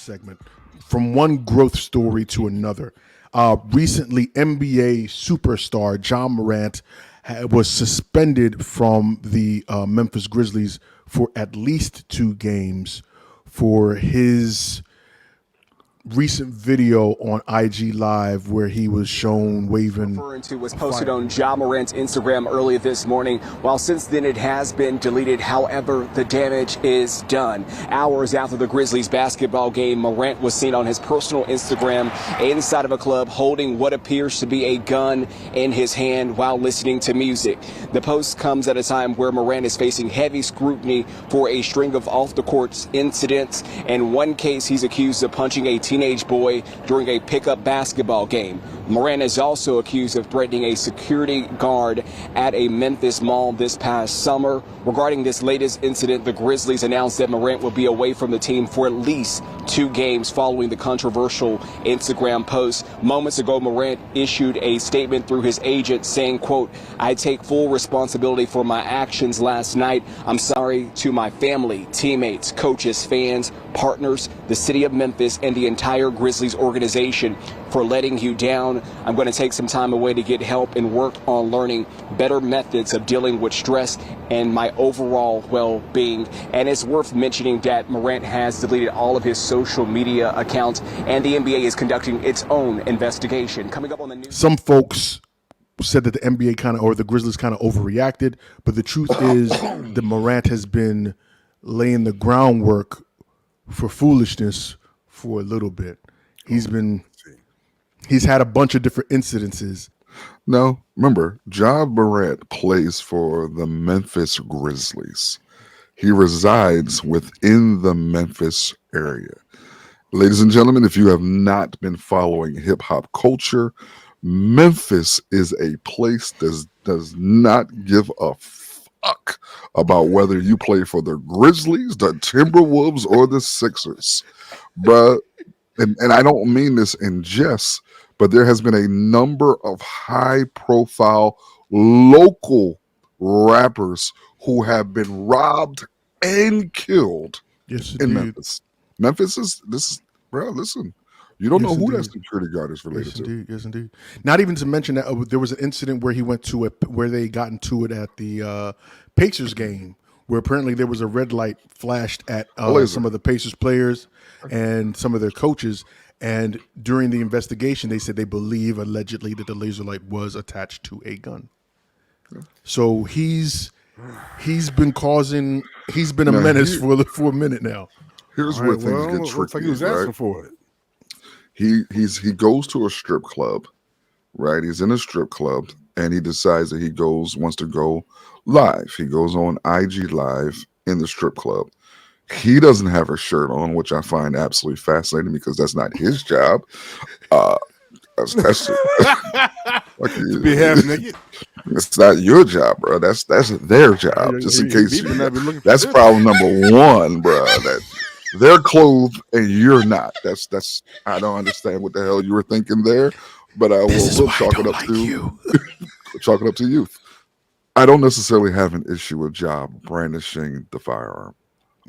segment, from one growth story to another. Recently, NBA superstar John Morant was suspended from the Memphis Grizzlies for at least 2 games for his recent video on IG Live where he was shown waving. Referring to was posted on Ja Morant's Instagram earlier this morning. While since then it has been deleted, however, the damage is done. Hours after the Grizzlies basketball game, Morant was seen on his personal Instagram inside of a club holding what appears to be a gun in his hand while listening to music. The post comes at a time where Morant is facing heavy scrutiny for a string of off-the-court incidents. In one case, he's accused of punching a teenage boy during a pickup basketball game. Morant is also accused of threatening a security guard at a Memphis mall this past summer. Regarding this latest incident, the Grizzlies announced that Morant will be away from the team for at least 2 games following the controversial Instagram post. Moments ago, Morant issued a statement through his agent saying, quote, "I take full responsibility for my actions last night. I'm sorry to my family, teammates, coaches, fans, partners, the city of Memphis, and the entire Grizzlies organization for letting you down. I'm going to take some time away to get help and work on learning better methods of dealing with stress and my overall well-being." And it's worth mentioning that Morant has deleted all of his social media accounts, and the NBA is conducting its own investigation. Coming up on the news. Some folks said that the NBA or the Grizzlies kind of overreacted, but the truth is that Morant has been laying the groundwork for foolishness for a little bit. He's had a bunch of different incidences. No, remember, Ja Morant plays for the Memphis Grizzlies. He resides within the Memphis area. Ladies and gentlemen, if you have not been following hip-hop culture, Memphis is a place that does not give a fuck about whether you play for the Grizzlies, the Timberwolves, or the Sixers. Bruh, and I don't mean this in jest, but there has been a number of high-profile local rappers who have been robbed and killed in Memphis. Bro, listen, you don't know who that security guard is related to. Yes, indeed. Not even to mention that there was an incident where where they got into it at the Pacers game, where apparently there was a red light flashed at some of the Pacers players and some of their coaches. And during the investigation, they said they believe allegedly that the laser light was attached to a gun. So he's been a menace for a minute now. Here's where things get tricky. Looks like he was asking for it. He goes to a strip club, right? He's in a strip club and he decides that he wants to go live. He goes on IG Live in the strip club. He doesn't have a shirt on, which I find absolutely fascinating because that's not his job. That's to be half naked. It's not your job, bro. That's their job. Just in case. That's problem number one, bro. That they're clothed and you're not. That's. I don't understand what the hell you were thinking there, but I will chalk it up to you. Chalk it up to youth. I don't necessarily have an issue with job brandishing the firearm.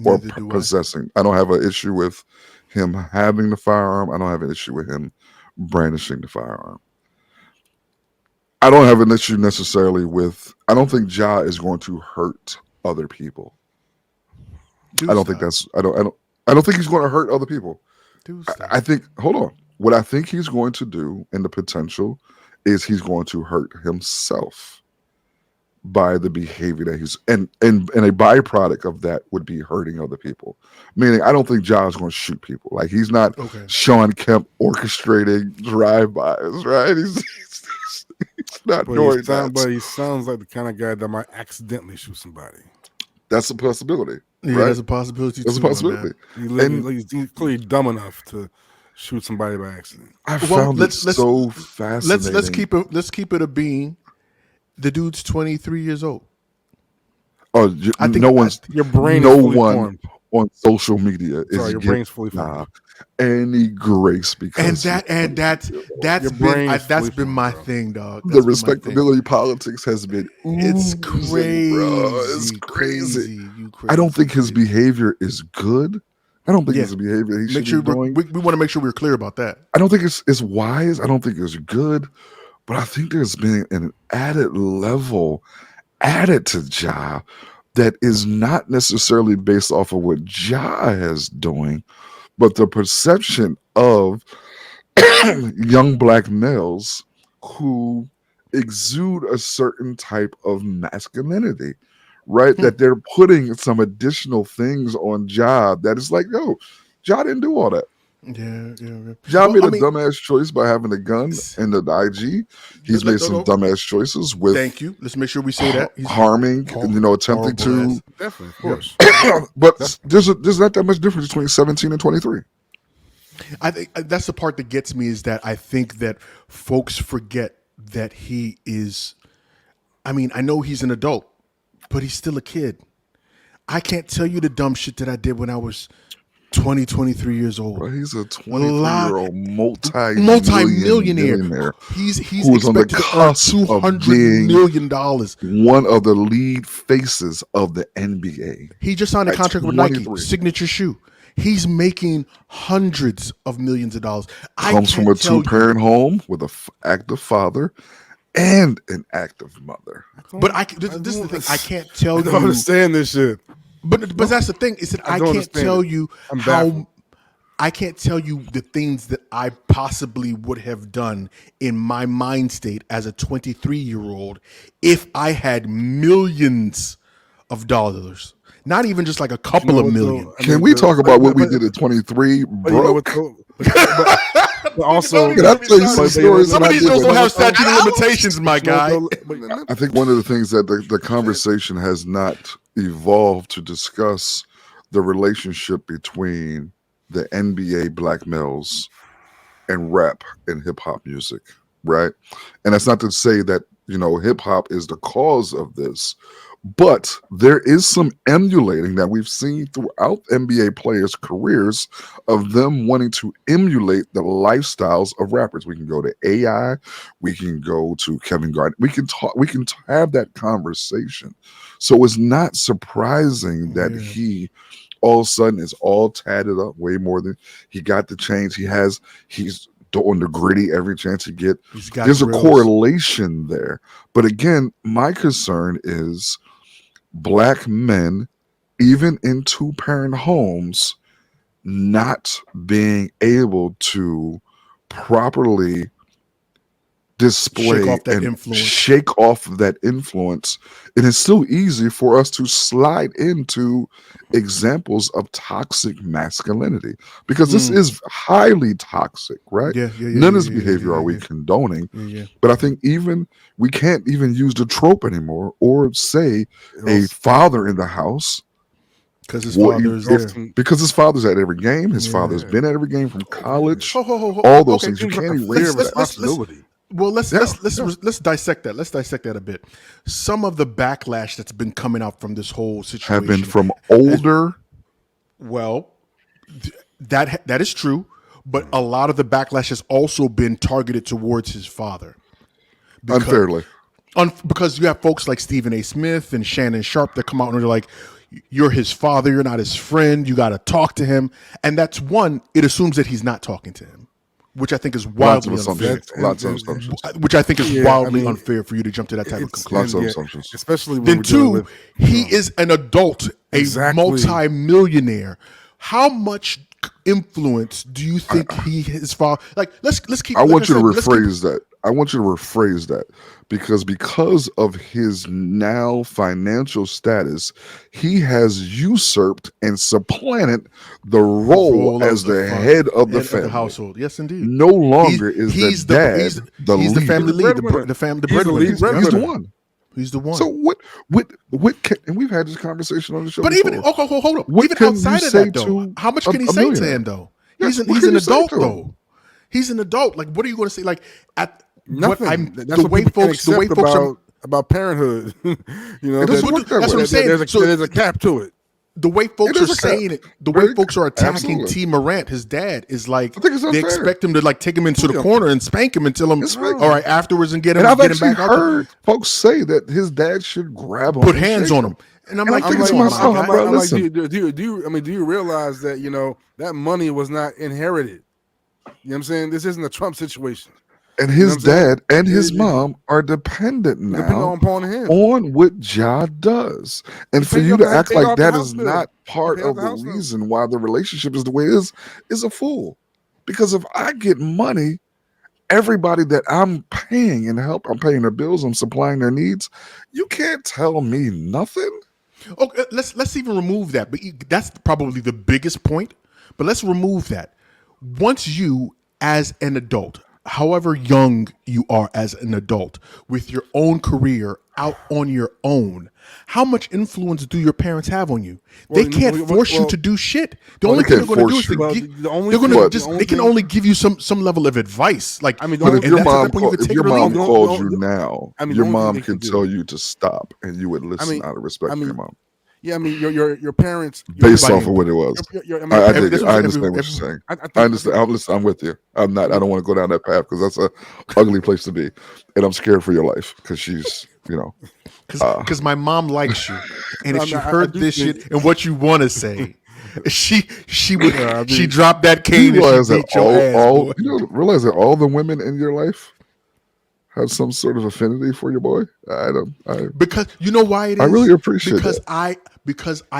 Or possessing. I don't have an issue with him having the firearm. I don't have an issue with him brandishing the firearm. I don't have an issue necessarily with. I don't think Ja is going to hurt other people. I don't think he's going to hurt other people. I think. Hold on. What I think he's going to do, in the potential, is he's going to hurt himself by the behavior that he's and a byproduct of that would be hurting other people. Meaning, I don't think Ja is going to shoot people. Like, he's not Sean Kemp orchestrating drive-bys, right? He's not doing that. But he sounds like the kind of guy that might accidentally shoot somebody. That's a possibility. Yeah, right? That's a possibility. That's a possibility. He's clearly dumb enough to shoot somebody by accident. I found it so fascinating. Let's keep it a bean. The dude's 23 years old. Oh, I think your brain. No one on social media is your brain's fully formed. Any grace because that's been my thing, dog. The respectability politics has been it's crazy, bro. It's crazy. I don't think his behavior is good. I don't think it's a behavior he should be doing. We want to make sure we're clear about that. I don't think it's wise. I don't think it's good. But I think there's been an added level added to Ja that is not necessarily based off of what Ja is doing, but the perception of young black males who exude a certain type of masculinity, right? That they're putting some additional things on Ja that is like, yo, Ja didn't do all that. Yeah. Ja made a dumbass choice by having a gun and the IG. He's made some dumbass choices with. Thank you. Let's make sure we say that. He's harming, attempting to. Definitely, of course. But there's not that much difference between 17 and 23. I think that's the part that gets me, is that I think that folks forget that he is. I mean, I know he's an adult, but he's still a kid. I can't tell you the dumb shit that I did when I was 23 years old. Bro, he's a 23-year-old multi-millionaire. He's who's on the cusp of being $200 million. One of the lead faces of the NBA. He just signed a contract with Nike, signature shoe. He's making hundreds of millions of dollars. Comes from a two-parent home with an active father and an active mother. But this is the thing. I can't tell you. I don't understand this shit. But that's the thing, is that I can't tell you how. I can't tell you the things that I possibly would have done in my mind state as a 23-year-old if I had millions of dollars. Not even just like a couple of million. Can we talk about what we did at 23, bro? But also, can I tell you some stories? Some of these don't have statute of limitations, my guy. I think one of the things that the conversation has not evolved to discuss the relationship between the NBA black males and rap and hip hop music, right? And that's not to say that, hip hop is the cause of this, but there is some emulating that we've seen throughout NBA players' careers of them wanting to emulate the lifestyles of rappers. We can go to AI, we can go to Kevin Garnett, we can have that conversation. So it's not surprising that he all of a sudden is all tatted up way more than he got the chains. He's doing the gritty every chance he get. There's a correlation there. But again, my concern is black men, even in two-parent homes, not being able to properly display shake off that influence. And it's so easy for us to slide into examples of toxic masculinity because this is highly toxic, right? None of this behavior are we condoning. But I think we can't even use the trope anymore or say a father in the house. Because his father's there. Because his father's at every game. His father's been at every game from college. All those things. You can't erase responsibility. Well, let's dissect that. Let's dissect that a bit. Some of the backlash that's been coming out from this whole situation have been from older. That is true, but a lot of the backlash has also been targeted towards his father. Unfairly. Because you have folks like Stephen A. Smith and Shannon Sharp that come out and they're like, you're his father, you're not his friend, you got to talk to him. And that's one, it assumes that he's not talking to him, which I think is wildly unfair. Lots of assumptions. Which I think is wildly unfair for you to jump to that type of conclusion. Lots of assumptions. Especially when then two, he is an adult, a multi-millionaire. How much influence do you think his father? Like, let's keep. I want you to rephrase that. I want you to rephrase that because of his now financial status, he has usurped and supplanted the role as the head of the family, of the household. Yes, indeed. No longer is the dad he's the family lead, the breadwinner. He's the one. He's the one. So what can, and we've had this conversation on the show. But before. even hold up. Even outside of that though, how much can he say to him though? He's an adult though. He's an adult. Like, what are you going to say? Like, at nothing. That's the way folks about parenthood. That's what I'm saying. There's a cap to it. The way folks are saying it, the way folks are attacking T. Morant, his dad, is like they expect him to like take him into the corner and spank him and tell him, all right, afterwards and get him. And I've actually heard folks say that his dad should grab him, put hands on him. And I'm I like, think come to on, myself, my guy. bro, I'm like, listen. do you realize that that money was not inherited? You know what I'm saying? This isn't a Trump situation. And You know his what I'm saying? dad and his mom are dependent Depending now upon him. on what Ja does. And for you to act like that is not part of the reason why the relationship is the way it is a fool. Because if I get money, everybody that I'm paying and I'm paying their bills, I'm supplying their needs, you can't tell me nothing. Okay, let's even remove that. But that's probably the biggest point. But let's remove that. Once you, as an adult, however young you are as an adult, with your own career out on your own, how much influence do your parents have on you? They can't force you to do shit. The only thing they're going to do is they can only give you some level of advice. Like, but if your mom called you now, your mom can tell you to stop, and you would listen out of respect for your mom. Yeah, I mean, your parents, based off of what it was. I understand what you're saying. I understand. I'm with you. I don't want to go down that path because that's a ugly place to be, and I'm scared for your life because she's, because my mom likes you, and if she heard this shit and what you want to say, she would she dropped that cane and she beat your ass. Boy. Realize that all the women in your life have some sort of affinity for your boy. Because you know why it is. I really appreciate because that. I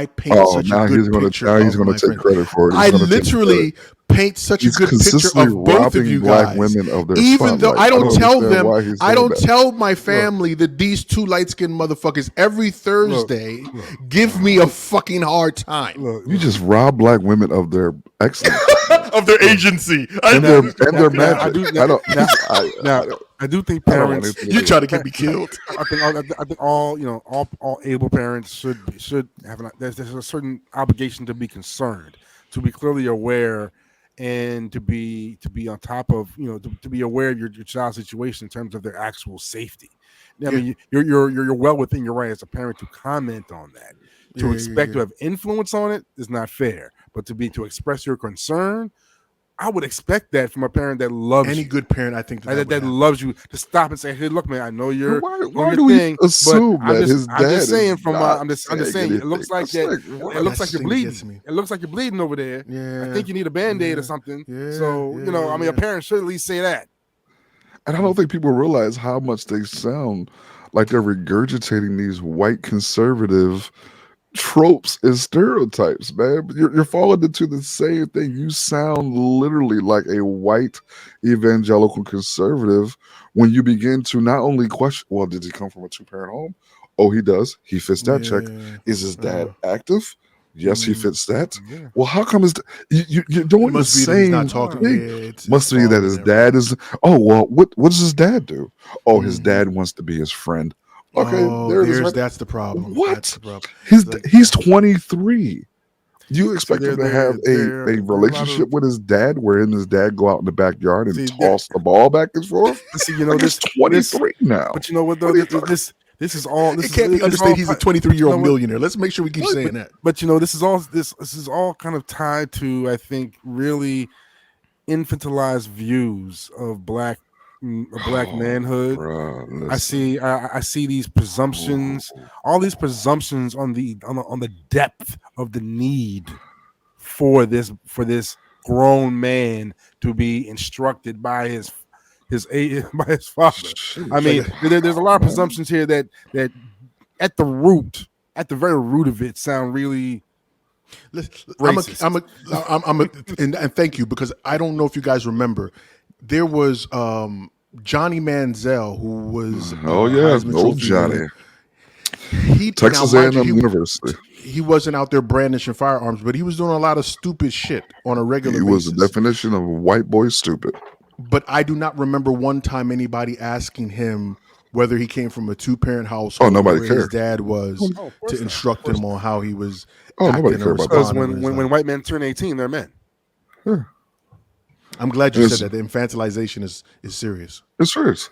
paint such a good picture. Now he's going to take credit for it. I literally paint such a good picture of both of you guys. Women of their even though I don't tell them, I don't that. tell my family that these two light skinned motherfuckers every Thursday give me a fucking hard time. You just rob black women of their excellence. Of their agency and their magic. I do think parents. You try to get me killed. I think all able parents should have there's a certain obligation to be concerned, to be clearly aware, and to be on top of to be aware of your child's situation in terms of their actual safety. I mean, you're well within your right as a parent to comment on that. To expect to have influence on it is not fair, but to express your concern, I would expect that from a parent that loves any good parent. I think that loves you to stop and say, "Hey, look, man, I know you're why do we assume that his dad? I'm just saying I'm just saying. It looks like that. It looks like you're bleeding. It looks like you're bleeding over there. Yeah, I think you need a Band-Aid or something. So I mean, a parent should at least say that. And I don't think people realize how much they sound like they're regurgitating these white conservative tropes and stereotypes, man. You're falling into the same thing. You sound literally like a white evangelical conservative when you begin to not only question, well, did he come from a two-parent home? Oh, he does. He fits that check. Is his dad active? Yes, he fits that. Yeah. Well, how come you're doing the same thing? Must be that his dad is. Oh, well, what does his dad do? Oh, his dad wants to be his friend. Okay, that's the problem. What? That's the problem. He's 23. You expect him to have a relationship with his dad, wherein his dad go out in the backyard and toss the ball back and forth? This 23 now. But you know what though? This is all. It can't be understated. He's a 23-year-old millionaire. Let's make sure we keep saying that. But this is all kind of tied to, I think, really infantilized views of black manhood. Bro, I see these presumptions, all these presumptions on the depth of the need for this grown man to be instructed by his father. I mean, there's a lot of presumptions here that at the very root of it sound really racist. And thank you, because I don't know if you guys remember, there was Johnny Manziel, who was Johnny. Texas A&M University. He wasn't out there brandishing firearms, but he was doing a lot of stupid shit on a regular basis. He was the definition of white boy stupid. But I do not remember one time anybody asking him whether he came from a two-parent household. Oh, nobody cared. His dad was to instruct him on how he was. Oh, nobody cared about that. Because when white men turn 18, they're men. Yeah. I'm glad you said that. The infantilization is serious. It's serious.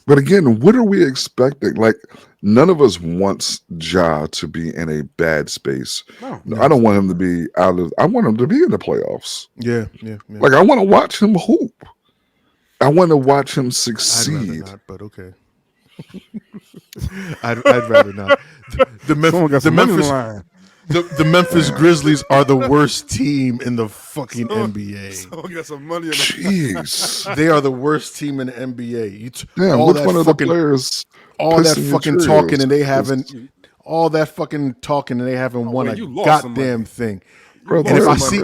But again, what are we expecting? Like, none of us wants Ja to be in a bad space. No. I don't want him to be I want him to be in the playoffs. Yeah. Like, I want to watch him hoop. I want to watch him succeed. I'd rather not, but okay. I'd rather not. The Memphis Grizzlies are the worst team in the fucking NBA. Someone got some money on the Jeez. They are the worst team in the NBA. Damn, which one of the players? All that fucking talking and they haven't. All that fucking talking and they haven't won a goddamn thing. Bro, and if I see,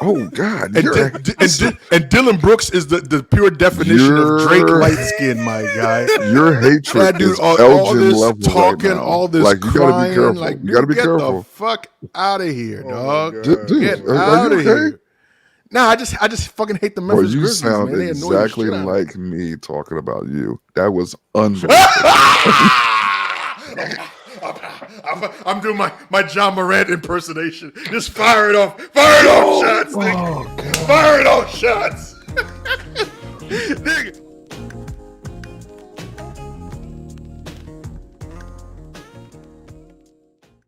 oh God, and Dylan Brooks is the pure definition of Drake light skin, my guy. Your hatred is Elgin level talking, right now. all this like you gotta be careful. Like, you gotta be careful. Get the fuck out of here, dog. Dude, get out of here. No, I just fucking hate the Memphis Grizzlies. You sound man. exactly like me talking about you. That was unbelievable. I'm doing my John Morant impersonation. Just fire it off shots. Fire it off shots. Nigga.